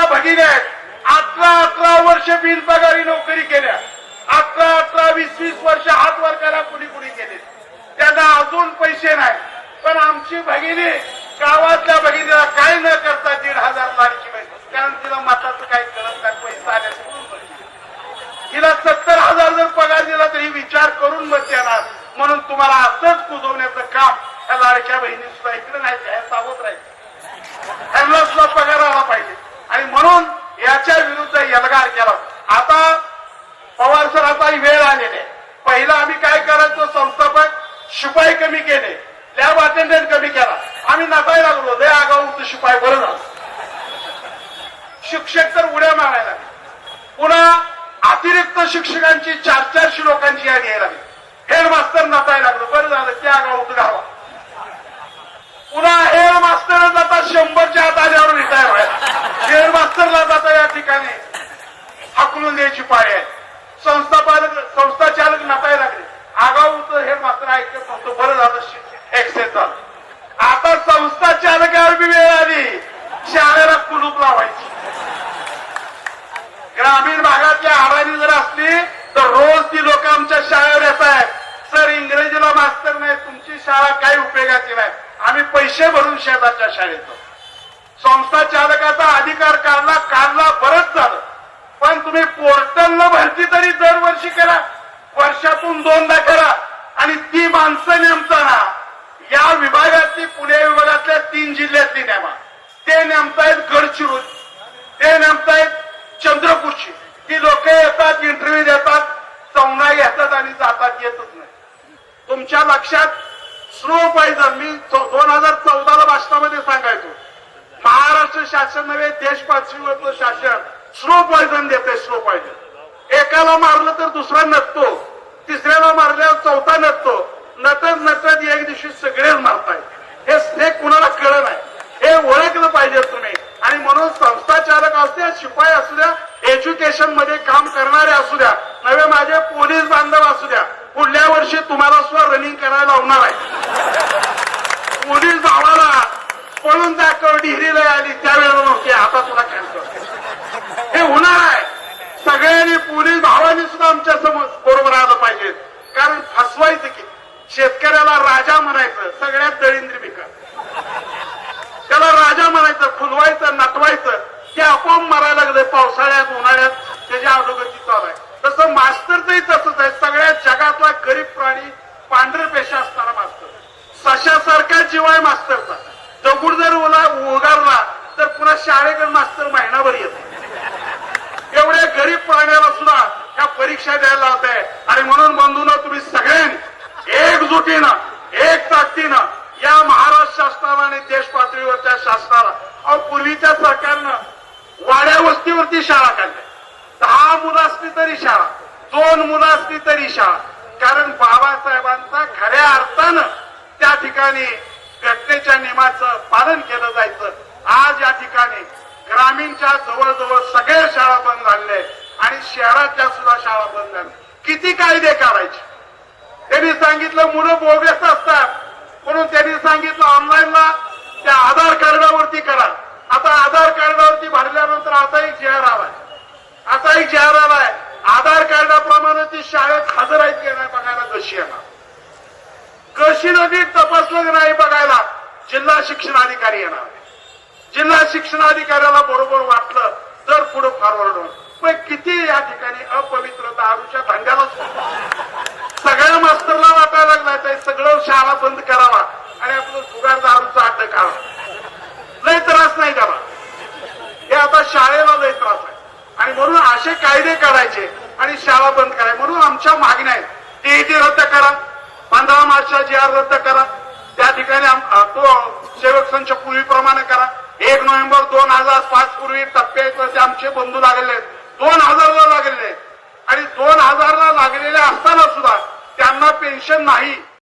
आपल्या भगिनी आहेत 11 वर्ष बिनपगारी नोकरी केल्या, 11 20 वर्ष हात वर करा कुणी केले, त्यांना अजून पैसे नाही. पण आमची भगिनी गावातल्या भगिनीला काय न करता 1,500 लाडकी बहीण, कारण तिला मताचं काही कळत नाही, पैसा आल्या तिला 70,000 जर पगार दिला तरी विचार करून मत देणार. म्हणून तुम्हाला असंच कुजवण्याचं काम या लाडक्या बहिणी सुद्धा इकडे नाही सावध राहील, त्यांना सुद्धा पगार आला पाहिजे. आणि म्हणून याच्या विरुद्ध एल्गार केला. आता पवार सर आता वेळ आलेली आहे. पहिला आम्ही काय करायचो, संस्थापक शिपाई कमी केले, लॅब अटेंडंट कमी केला, आम्ही नाचायला लागलो, लय आगाऊ शिपाई बरं झालं. शिक्षक तर उड्या मारायला, पुन्हा अतिरिक्त शिक्षकांची 400 लोकांची यादी यायला लागली. हेडमास्टर नाचायला लागलो, बरं झालं त्या आगाऊ गावा. पुन्हा हेडमास्टर जाता 100च्या आत आल्यावर रिटायर व्हायला, हेडमास्टरला जाता या ठिकाणी हाकलून द्यायची पाळी आहे. संस्था चालक नाचायला लागले, आगाऊ हेडमास्टर ऐकत नव्हतं, बरं झालं एक्सेस झालं. आता संस्था चालकावर बी वेळ आली, शाळेला कुलूप लावायची. ग्रामीण भागातल्या अडाणी जर असली तर रोज ती लोक आमच्या शाळेवर येत आहेत, सर इंग्रजीला मास्तर नाही, तुमची शाळा काही उपयोगाची नाही, आम्ही पैसे भरून शेजारच्या शाळेत जाऊ. संस्था चालकाचा अधिकार काढला बरंच झालं, पण तुम्ही पोर्टलनं भरती तरी दरवर्षी करा, वर्षातून 2दा करा. आणि ती माणसं नेमताना या विभागातली पुणे विभागातल्या 3 जिल्ह्यातली नेमा, ते नेमतायत गडचिरोली, ते नेमतायत चंद्रपूरची. ती लोक येतात, इंटरव्ह्यू देतात, चौना घेतात आणि जातात, येतच नाही. तुमच्या लक्षात स्लो पॉइझन, मी 2014ला भाषणामध्ये सांगायचो, महाराष्ट्र शासन नव्हे देश पातळीवरचं शासन स्लो पॉइझन देते. स्लो पॉइझन एकाला मारलं तर दुसरा नसतो, तिसऱ्याला मारल्यावर चौथा नसतो, नटत एक दिवशी सगळेच मारतायत. हे कुणाला कळलं नाही, हे ओळखलं पाहिजे तुम्ही. आणि म्हणून संस्था चालक असू द्या, शिपाई असू द्या, एज्युकेशन मध्ये काम करणारे असू द्या, नवे माझे पोलीस बांधव असू द्या, पुढल्या वर्षी तुम्हाला सुद्धा रनिंग करायला लावणार आहे. पोलीस भावाला पळून दाखव डिग्रीला आली त्यावेळेला नव्हती, आता तुला कॅन्सर, हे होणार आहे. सगळ्यांनी पोलीस भावांनी सुद्धा आमच्या समोर बरोबर आलं पाहिजे. कारण फसवायचं की शेतकऱ्याला राजा म्हणायचं, सगळ्यात दळिंद्री पिकं, त्याला राजा म्हणायचं, फुलवायचं, नटवायचं, ते आपोआप मारायला लागले पावसाळ्यात उन्हाळ्यात, त्याच्या अडोगती चालू आहे. तसं मास्तरचंही तसंच आहे. सगळ्यात जगातला गरीब प्राणी पांढरे पेशा असणारा मास्तर, सशासारखा जीव आहे मास्तरचा. दगड जर उगारला तर पुन्हा शाळेकडे मास्तर महिनाभर येतो. एवढ्या गरीब प्राण्याला सुद्धा ह्या परीक्षा द्यायला लावत आहे. आणि म्हणून बंधूंनो, तुम्ही सगळ्यांनी एकजुटीनं, एक ताकदीनं या महाराष्ट्र शासनाला आणि देश पातळीवरच्या शासनाला, पूर्वीच्या सरकारनं वाड्या वस्तीवरती शाळा काढल्या, 10 मुलं असली तरी शाळा, 2 मुलं असली तरी शाळा. कारण बाबासाहेबांचा खऱ्या अर्थानं त्या ठिकाणी घटनेच्या नियमाचं पालन केलं जायचं. आज या ठिकाणी ग्रामीणच्या जवळजवळ सगळ्या शाळा बंद झाल्या आणि शहरातल्या सुद्धा शाळा बंद झाल्या. किती कायदे काढायचे? त्यांनी सांगितलं मुलं बोगस असतात, म्हणून त्यांनी सांगितलं ऑनलाईनला त्या आधार कार्डावरती करा. आता आधार कार्डावरती भरल्यानंतर आता एक JR आलाय, आता एक JR आलाय, आधार कार्डाप्रमाणे ती शाळेत हजर आहेत की नाही बघायला कशी येणार, कशी नदी तपासलं नाही बघायला जिल्हा शिक्षणाधिकारी येणार. जिल्हा शिक्षणाधिकाऱ्याला बरोबर वाटलं तर पुढे फॉरवर्ड होईल. पण किती या ठिकाणी अपवित्र दारूच्या धंद्याला सगळ्या मास्तरला वाटायला लागलाय सगळं शाळा बंद करावा आणि आपलं जुगार दारूचा अड्डा काढावा. लय त्रास नाही त्याला, हे आता शाळेला लय त्रास आहे. आणि म्हणून असे कायदे काढायचे आणि शाळा बंद करायची. म्हणून आमच्या मागण्या आहेत, TET रद्द करा, 15 मार्चचा JR रद्द करा, त्या ठिकाणी तो सेवक संच पूर्वीप्रमाणे करा. 1 नोव्हेंबर 2005 पूर्वी टप्प्याचे आमचे बंधू लागलेले आहेत, 2000ला लागलेले आहेत. आणि 2000ला लागलेले असताना सुद्धा त्यांना पेन्शन नाही.